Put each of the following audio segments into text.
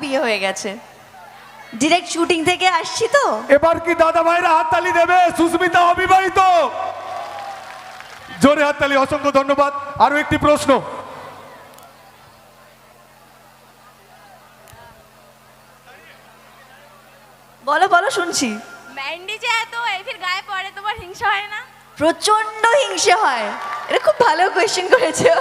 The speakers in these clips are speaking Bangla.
বিয়ে হয়ে গেছে, ডিরেক্ট শুটিং থেকে আসছি তো। এবার কি দাদা ভাইরা হাততালি দেবে? সুস্মিতা অবিবাহিত, জোরে হাততালি। অসংখ্য ধন্যবাদ। আরো একটি প্রশ্ন। বলো বলো, শুনছি। ম্যান্ডি যে এত এভির গায়ে পড়ে, তোমার হিংসা হয় না? প্রচন্ড হিংসে হয়। এটা খুব ভালো কোয়েশ্চেন করেছো।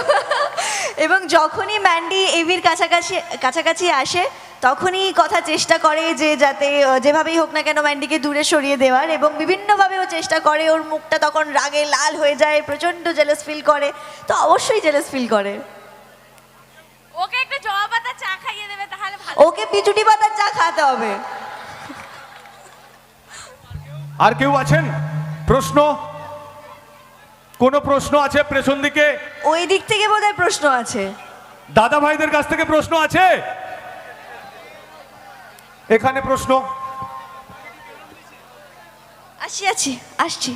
এবং যখনই ম্যান্ডি এভির কাছাকাছি কাছাকাছি আসে তখনই কথা চেষ্টা করে যে যাতে যেভাবেই হোক না কেন ম্যান্ডিকে দূরে সরিয়ে দেওয়ার, এবং বিভিন্নভাবে ও চেষ্টা করে। ওর মুখটা তখন রাগে লাল হয়ে যায়, প্রচন্ড জেলাস ফিল করে। তো অবশ্যই জেলাস ফিল করে। ওকে একটা জবা পাতা চা খাইয়ে দেবে তাহলে ভালো। ওকে পিচুটি পাতার চা খাওয়াতে হবে। আর কেউ আছেন? প্রশ্ন? কোন প্রশ্ন আছে পেছন দিকে? ওই দিক থেকে বোধহয় প্রশ্ন আছে। দাদা ভাইদের কাছ থেকে প্রশ্ন আছে? এখানে প্রশ্ন। আসছি আসছি।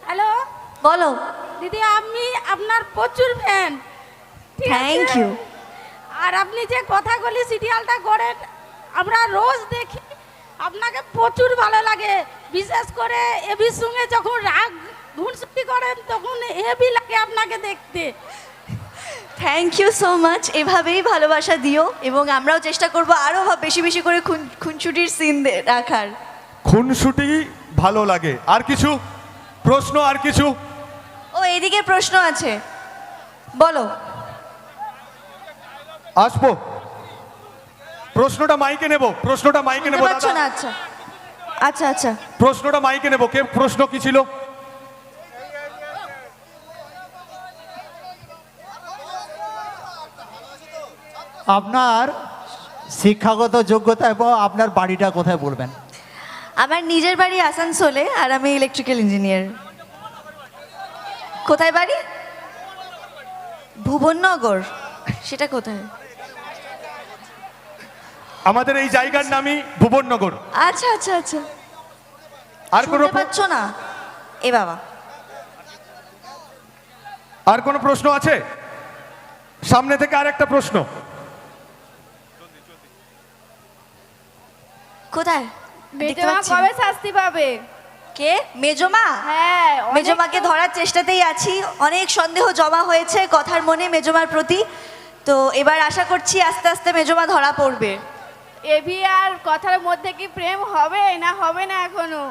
হ্যালো বলো। দিদি, আমি আপনার প্রচুর ফ্যান। Thank you. আর আপনি যে কথাগুলি সিরিয়ালটা করেন আমরা রোজ দেখি, আপনাকে প্রচুর ভালো লাগে। বিশেষ করে এবির সঙ্গে যখন রাগ ধুনসুটি করেন তখন হেভি লাগে আপনাকে দেখতে। Thank you so much. এভাবেই ভালোবাসা দিও, এবং আমরাও চেষ্টা করব আরও বেশি বেশি করে খুনসুটির সিন রাখার। খুনসুটি ভালো লাগে। আর কিছু প্রশ্ন? আর কিছু? ও এদিকে প্রশ্ন আছে, বলো। আসবো। প্রশ্নটা মাইকে নেব, প্রশ্নটা মাইকে নেব। বুঝতে পারছো দাদা, না? আচ্ছা আচ্ছা আচ্ছা। প্রশ্নটা মাইকে নেব। কে প্রশ্ন কি ছিল? আপনার শিক্ষাগত যোগ্যতা এবং আপনার বাড়িটা কোথায় বলবেন? আমার নিজের বাড়ি আসানসোলে, আর আমি ইলেকট্রিক্যাল ইঞ্জিনিয়ার। কোথায় বাড়ি? ভুবননগর। সেটা কোথায়? আমাদের এই জায়গার নামই ভুবননগর। আচ্ছা আচ্ছা আচ্ছা। আর কোনো শুনতে পাচ্ছ না? এ বাবা। আর কোনো প্রশ্ন আছে? সামনে থেকে আর একটা প্রশ্ন। কোথায়? দেখতে মেজমা পাচ্ছি না। কবে শাস্তি পাবে? কে? মেজমা? হ্যাঁ, মেজমাকে ধরার চেষ্টাতেই আছি। অনেক সন্দেহ জমা হয়েছে কথার মনে মেজমার প্রতি। তো এবার আশা করছি আস্তে আস্তে মেজমা ধরা পড়বে। এভি আর কথার মধ্যে কি প্রেম হবে না হবে না এখনো?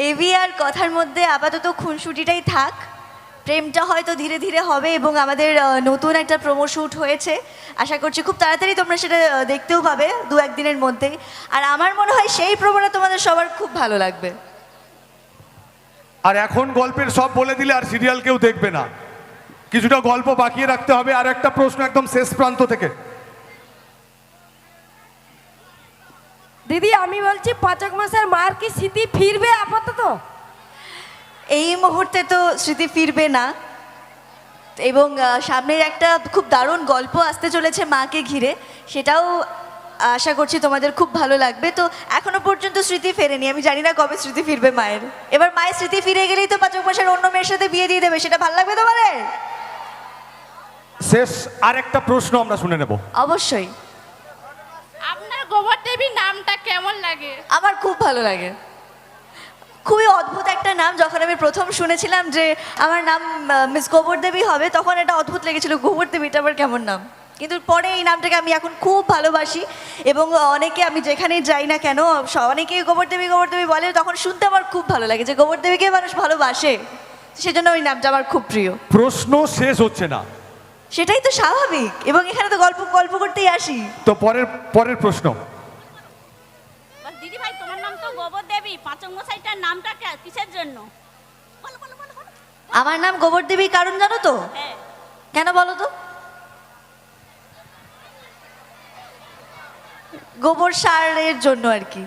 এভি আর কথার মধ্যে আপাতত খুনসুটিটাই থাক। প্রেমটা হয়তো ধীরে ধীরে হবে, এবং আমাদের নতুন একটা প্রোমো শ্যুট হয়েছে। আশা করছি খুব তাড়াতাড়ি তোমরা সেটা দেখতেও পাবে, দু একদিনের মধ্যেই। আর আমার মনে হয় সেই প্রোমোটা তোমাদের সবার খুব ভালো লাগবে। আর এখন গল্পের সব বলে দিলে আর সিরিয়াল কেউ দেখবে না, কিছুটা গল্প বাকিয়ে রাখতে হবে। আর একটা প্রশ্ন একদম শেষ প্রান্ত থেকে। দিদি, আমি বলছি পাচক মাসের মার কি স্মৃতি ফিরবে আপাতত? এই মুহূর্তে তো স্মৃতি ফিরবে না, এবং সামনের একটা খুব দারুণ গল্প আসতে চলেছে মাকে ঘিরে, সেটাও আশা করছি তোমাদের খুব ভালো লাগবে। তো এখনো পর্যন্ত স্মৃতি ফেরেনি, আমি জানি না কবে স্মৃতি ফিরবে মায়ের। এবার মায়ের স্মৃতি ফিরে গেলেই তো পাচক মাসের অন্য মেয়ের সাথে বিয়ে দিয়ে দেবে, সেটা ভালো লাগবে তোমাদের? শেষ আর একটা প্রশ্ন আমরা শুনে নেব। অবশ্যই। আপনার গোবর দেবী নামটা কেমন লাগে? আমার খুব ভালো লাগে। খুবই অদ্ভুত একটা নাম। যখন আমি প্রথম শুনেছিলাম যে আমার নাম মিস গোবর দেবী হবে, তখন এটা অদ্ভুত লেগেছিল, গোবর দেবীটা আবার কেমন নাম। কিন্তু পরে এই নামটাকে আমি এখন খুব ভালোবাসি, এবং অনেকে আমি যেখানেই যাই না কেন অনেকেই গোবর দেবী বলে, তখন শুনতে আমার খুব ভালো লাগে যে গোবর দেবীকে মানুষ ভালোবাসে। সেজন্য ওই নামটা আমার খুব প্রিয়। প্রশ্ন শেষ হচ্ছে না। সেটাই তো স্বাভাবিক, এবং এখানে তো গল্প করতেই আসি। তো পরের প্রশ্ন। দিদি ভাই, তোমার নাম তো গোবর দেবী, পাচক মশাইটার নামটা কিসের জন্য? আমার নাম গোবর দেবী কারণ জানো তো? হ্যাঁ। কেন বলো তো? গোবর সারের জন্য আর কি,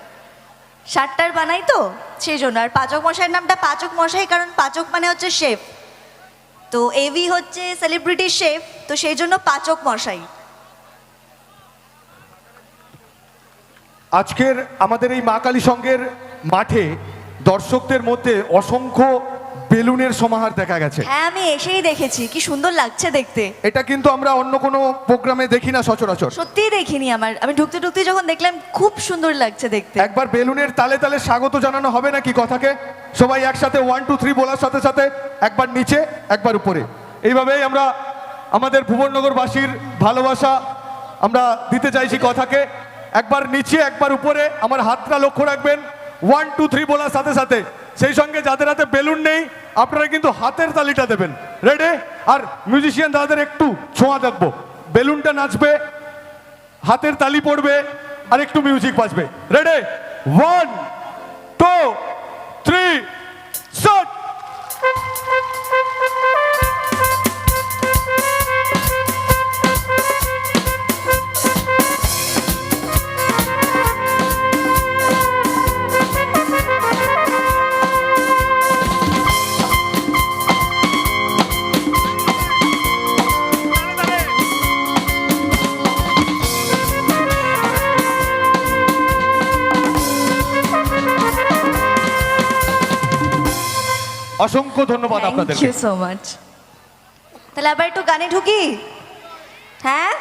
সারটার বানাই তো সেই জন্য। আর পাচক মশাইয়ের নামটা পাচক মশাই, কারণ পাচক মানে হচ্ছে শেফ। তো এভি হচ্ছে সেলিব্রিটি শেফ, তো সেই জন্য পাচক মশাই। আজকের আমাদের এই মা কালী সঙ্গের মাঠে দর্শকদের মধ্যে অসংখ্য বেলুনের সমাহার দেখা গেছে। হ্যাঁ আমি এসেই দেখেছি, কি সুন্দর লাগছে দেখতে। এটা কিন্তু আমরা অন্য কোনো প্রোগ্রামে দেখি না সচরাচর। সত্যিই দেখিনি আমি ঢুকতে ঢুকতে যখন দেখলাম খুব সুন্দর লাগছে দেখতে। একবার বেলুনের তালে তালে স্বাগত জানানো হবে নাকি কথাকে? সবাই একসাথে 1 2 3 বলার সাথে সাথে একবার নিচে একবার উপরে, এইভাবেই আমরা আমাদের ভুবননগরবাসীর ভালোবাসা আমরা দিতে চাইছি কথাকে। একবার নিচে একবার উপরে, আমার হাতটা লক্ষ্য রাখবেন 1 2 3 বলার সাথে সাথে। সেই সঙ্গে যাদের হাতে বেলুন নেই আপনারা কিন্তু হাতের তালিটা দেবেন। রেডি? আর মিউজিশিয়ান দাদাদের একটু ছোঁয়া দেখবো, বেলুনটা নাচবে, হাতের তালি পড়বে, আর একটু মিউজিক বাজবে। রেডি? 1 2 3 স্টার্ট। অসংখ্য ধন্যবাদ থ্যাংক আপনাদেরকে। You so much. তাহলে আবার একটু গানে ঢুকি? হ্যাঁ